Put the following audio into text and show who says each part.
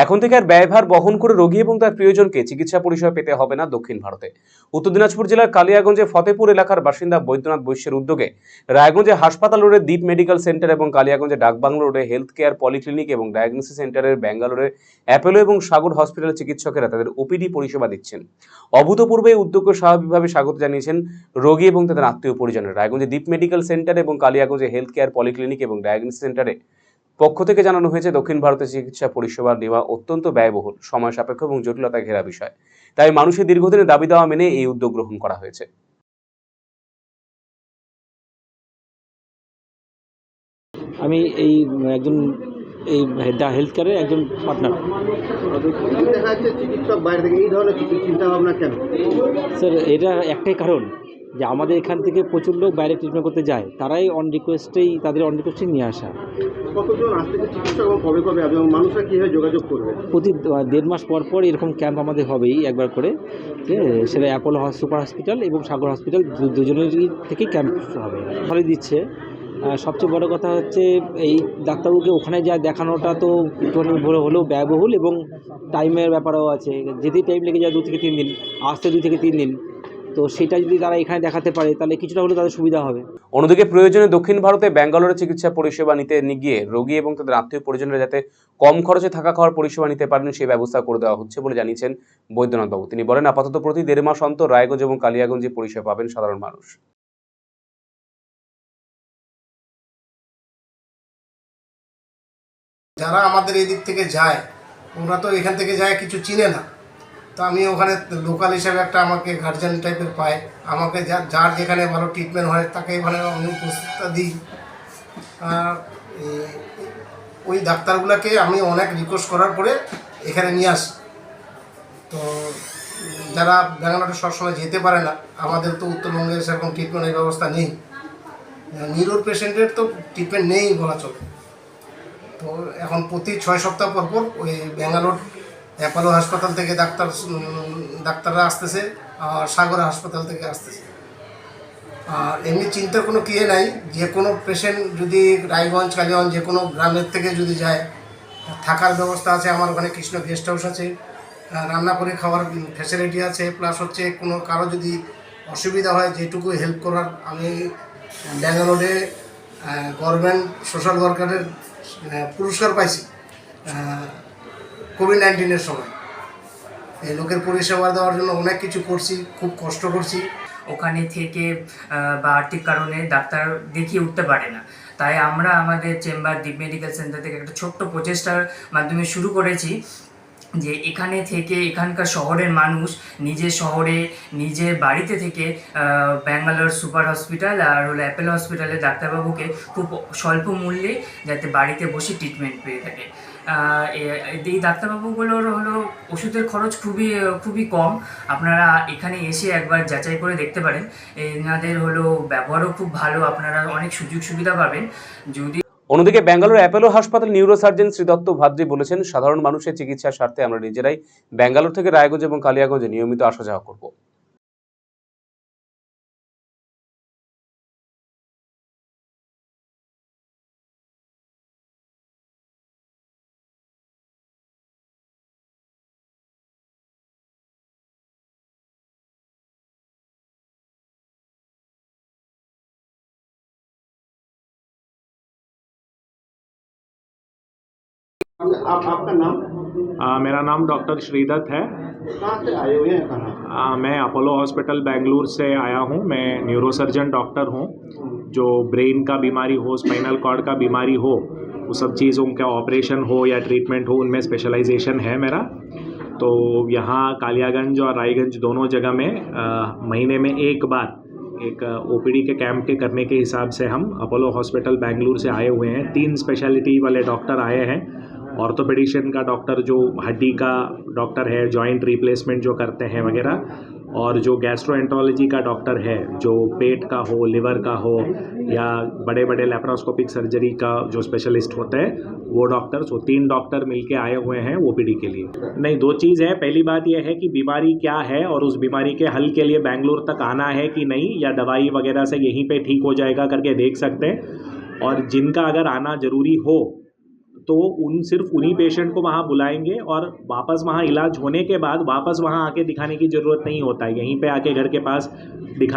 Speaker 1: এখন থেকে আর ব্যয়ভার বহন করে রোগী এবং তার প্রিয়জনকে চিকিৎসা পরিষেবা পেতে হবে না দক্ষিণ ভারতে। উত্তর দিনাজপুর জেলার কালিয়াগঞ্জে ফতেপুর এলাকার বাসিন্দা বৈদ্যনাথ বৈশ্যের উদ্যোগে রায়গঞ্জে হাসপাতাল রোডে দ্বীপ মেডিকেল সেন্টার এবং কালিয়াগঞ্জে ডাকবাংলো রোডে হেলথ কেয়ার পলিক্লিনিক এবং ডায়াগনোসিস সেন্টারের ব্যাঙ্গালোরে অ্যাপোলো এবং সাগর হসপিটাল চিকিৎসকেরা তাদের ওপিডি পরিষেবা দিচ্ছেন। অভূতপূর্ব এই উদ্যোগকে স্বাভাবিকভাবে স্বাগত জানিয়েছেন রোগী এবং তাদের আত্মীয় পরিজনের। রায়গঞ্জে দ্বীপ মেডিকেল সেন্টার এবং কালিয়াগঞ্জে হেলথ কেয়ার পলিক্লিনিক এবং ডায়াগনোসিস সেন্টারে পক্ষ থেকে জানানো হয়েছে দক্ষিণ ভারতের চিকিৎসা পরিষেবা নেওয়া অত্যন্ত ব্যয়বহুল, সময় সাপেক্ষ এবং জটিলতা ঘেরা বিষয়। তাই মানুষের দীর্ঘদিনের দাবি দেওয়া মেনে এই উদ্যোগ গ্রহণ করা হয়েছে।
Speaker 2: আমি এই একজন এই হেলথ কেয়ারের একজন পার্টনার।
Speaker 3: দেখা যাচ্ছে চিকিৎসক বাইরে থেকে এই ধরনের কিছু চিন্তা ভাবনা কেন?
Speaker 2: স্যার, এটা একটাই কারণ যে আমাদের এখান থেকে প্রচুর লোক বাইরে ট্রিটমেন্ট করতে যায়, তারাই অন রিকোয়েস্টেই নিয়ে আসা।
Speaker 3: কতজন আসতে চিকিৎসক এবং কবে কবে এবং মানুষরা কীভাবে যোগাযোগ করবে?
Speaker 2: প্রতি 1.5 মাস পর পর এরকম ক্যাম্প আমাদের হবেই একবার করে। সেটা অ্যাপোলো সুপার হসপিটাল এবং সাগর হসপিটাল দুজনেরই থেকে ক্যাম্প হবে, ভালোই দিচ্ছে। সবচেয়ে বড় কথা হচ্ছে এই ডাক্তারবাবুকে ওখানে যা দেখানোটা তো একটুখানি হলেও ব্যয়বহুল এবং টাইমের ব্যাপারও আছে। যেতেই টাইম লেগে যায় 2 থেকে 3 দিন, আসতে 2 থেকে 3 দিন। তো সেটা যদি তারা এখানে দেখাতে পারে তাহলে কিছুটা হলেও তাদের সুবিধা হবে।
Speaker 1: অন্যদিকে প্রয়োজনে দক্ষিণ ভারতে ব্যাঙ্গালোরে চিকিৎসা পরিষেবা নিতে গিয়ে রোগী এবং তাদের আত্মীয় পরিজনরা যাতে কম খরচে থাকা খাওয়ার পরিষেবা নিতে পারেন সেই ব্যবস্থা করে দেওয়া হচ্ছে বলে জানিয়েছেন বৈদ্যনাথ বাবু। তিনি বলেন, আপাতত প্রতি 1.5 মাস অন্তর রায়গঞ্জ এবং কালিয়াগঞ্জে পরিষেবা পাবেন সাধারণ মানুষ।
Speaker 4: যারা আমাদের এই দিক থেকে যায় ওরা তো এখান থেকে যায় কিছু চিনে না, তো আমি ওখানে লোকাল হিসাবে একটা আমাকে গার্জিয়ান টাইপের পাই, আমাকে যার যেখানে ভালো ট্রিটমেন্ট হয় তাকে এখানে আমি উপস্থিততা দিই। আর ওই ডাক্তারগুলোকে আমি অনেক রিকোয়েস্ট করার পরে এখানে নিয়ে আসি। তো যারা ব্যাঙ্গালোরে সবসময় যেতে পারে না, আমাদের তো উত্তরবঙ্গে সেরকম ট্রিটমেন্টের ব্যবস্থা নেই, নিউরোর পেশেন্টের তো ট্রিটমেন্ট নেই বলা চলে। তো এখন প্রতি 6 সপ্তাহ পর পর ওই ব্যাঙ্গালোর অ্যাপোলো হাসপাতাল থেকে ডাক্তাররা আসতেছে আর সাগর হাসপাতাল থেকে আসতেছে। আর এমনি চিন্তার কোনো কিয়ে নাই, যে কোনো পেশেন্ট যদি রায়গঞ্জ কালিয়াগঞ্জ যে কোনো গ্রামের থেকে যদি যায়, থাকার ব্যবস্থা আছে আমার ওখানে, কৃষ্ণ গেস্ট হাউস আছে, রান্না করে খাওয়ার ফ্যাসিলিটি আছে, প্লাস হচ্ছে কোনো কারো যদি অসুবিধা হয় যেটুকু হেল্প করার, আমি ব্যাঙ্গালোরে গভর্নমেন্ট সোশ্যাল ওয়ার্কারের পুরস্কার পাইছি কোভিড-19-এর সময়। এই লোকের পরিষেবা দেওয়ার জন্য অনেক কিছু করছি, খুব কষ্ট করছি।
Speaker 5: ওখানে থেকে বা আর্থিক কারণে ডাক্তার দেখিয়ে উঠতে পারে না, তাই আমরা আমাদের চেম্বার দ্বীপ মেডিকেল সেন্টার থেকে একটা ছোট্ট প্রচেষ্টার মাধ্যমে শুরু করেছি যে এখানে থেকে এখানকার শহরের মানুষ নিজের শহরে নিজের বাড়িতে থেকে ব্যাঙ্গালোর সুপার হসপিটাল আর হলো অ্যাপোলো হসপিটালে ডাক্তারবাবুকে খুব স্বল্প মূল্যে যাতে বাড়িতে বসে ট্রিটমেন্ট পেয়ে থাকে। এই ডাক্তারবাবুগুলোর হলো ওষুধের খরচ খুবই কম। আপনারা এখানে এসে একবার যাচাই করে দেখতে পারেন। এনাদের হলো ব্যবহারও খুব ভালো, আপনারা অনেক সুযোগ সুবিধা পাবেন। যদি
Speaker 1: অন্যদিকে ব্যাঙ্গালোর অ্যাপোলো হাসপাতাল নিউরোসার্জন শ্রী দত্ত ভাদ্রী বলেছেন, সাধারণ মানুষের চিকিৎসার স্বার্থে আমরা নিজেরাই ব্যাঙ্গালোর থেকে রায়গঞ্জ এবং কালিয়াগঞ্জে নিয়মিত আসা যাওয়া করব।
Speaker 4: आपका नाम?
Speaker 6: मेरा नाम डॉक्टर श्रीदत्त है।
Speaker 4: कहाँ से आए हुए हैं? कहाँ?
Speaker 6: मैं अपोलो हॉस्पिटल बेंगलुरु से आया हूँ। मैं न्यूरोसर्जन डॉक्टर हूँ। जो ब्रेन का बीमारी हो, स्पाइनल कॉर्ड का बीमारी हो, वो सब चीज़ों का ऑपरेशन हो या ट्रीटमेंट हो, उनमें स्पेशलाइजेशन है मेरा। तो यहाँ कालियागंज और रायगंज दोनों जगह में महीने में एक बार एक ओपीडी के कैंप के करने के हिसाब से हम अपोलो हॉस्पिटल बेंगलुरु से आए हुए हैं। 3 स्पेशलिटी वाले डॉक्टर आए हैं। ऑर्थोपेडिशियन का डॉक्टर जो हड्डी का डॉक्टर है, जॉइंट रिप्लेसमेंट जो करते हैं वगैरह, और जो गैस्ट्रोएंट्रोलॉजी का डॉक्टर है जो पेट का हो, लिवर का हो या बड़े बड़े लैप्रोस्कोपिक सर्जरी का जो स्पेशलिस्ट होते हैं वो डॉक्टर। सो 3 डॉक्टर मिलके आए हुए हैं ओपीडी के लिए। नहीं, 2 चीज़ है। पहली बात यह है कि बीमारी क्या है और उस बीमारी के हल के लिए बेंगलुरु तक आना है कि नहीं, या दवाई वगैरह से यहीं पे ठीक हो जाएगा करके देख सकते हैं। और जिनका अगर आना ज़रूरी हो तो सिर्फ उन्हीं पेशेंट को वहाँ बुलाएंगे और वापस वहाँ इलाज होने के बाद वापस वहाँ आके दिखाने की ज़रूरत नहीं होता है, यहीं पे आके घर के पास दिखा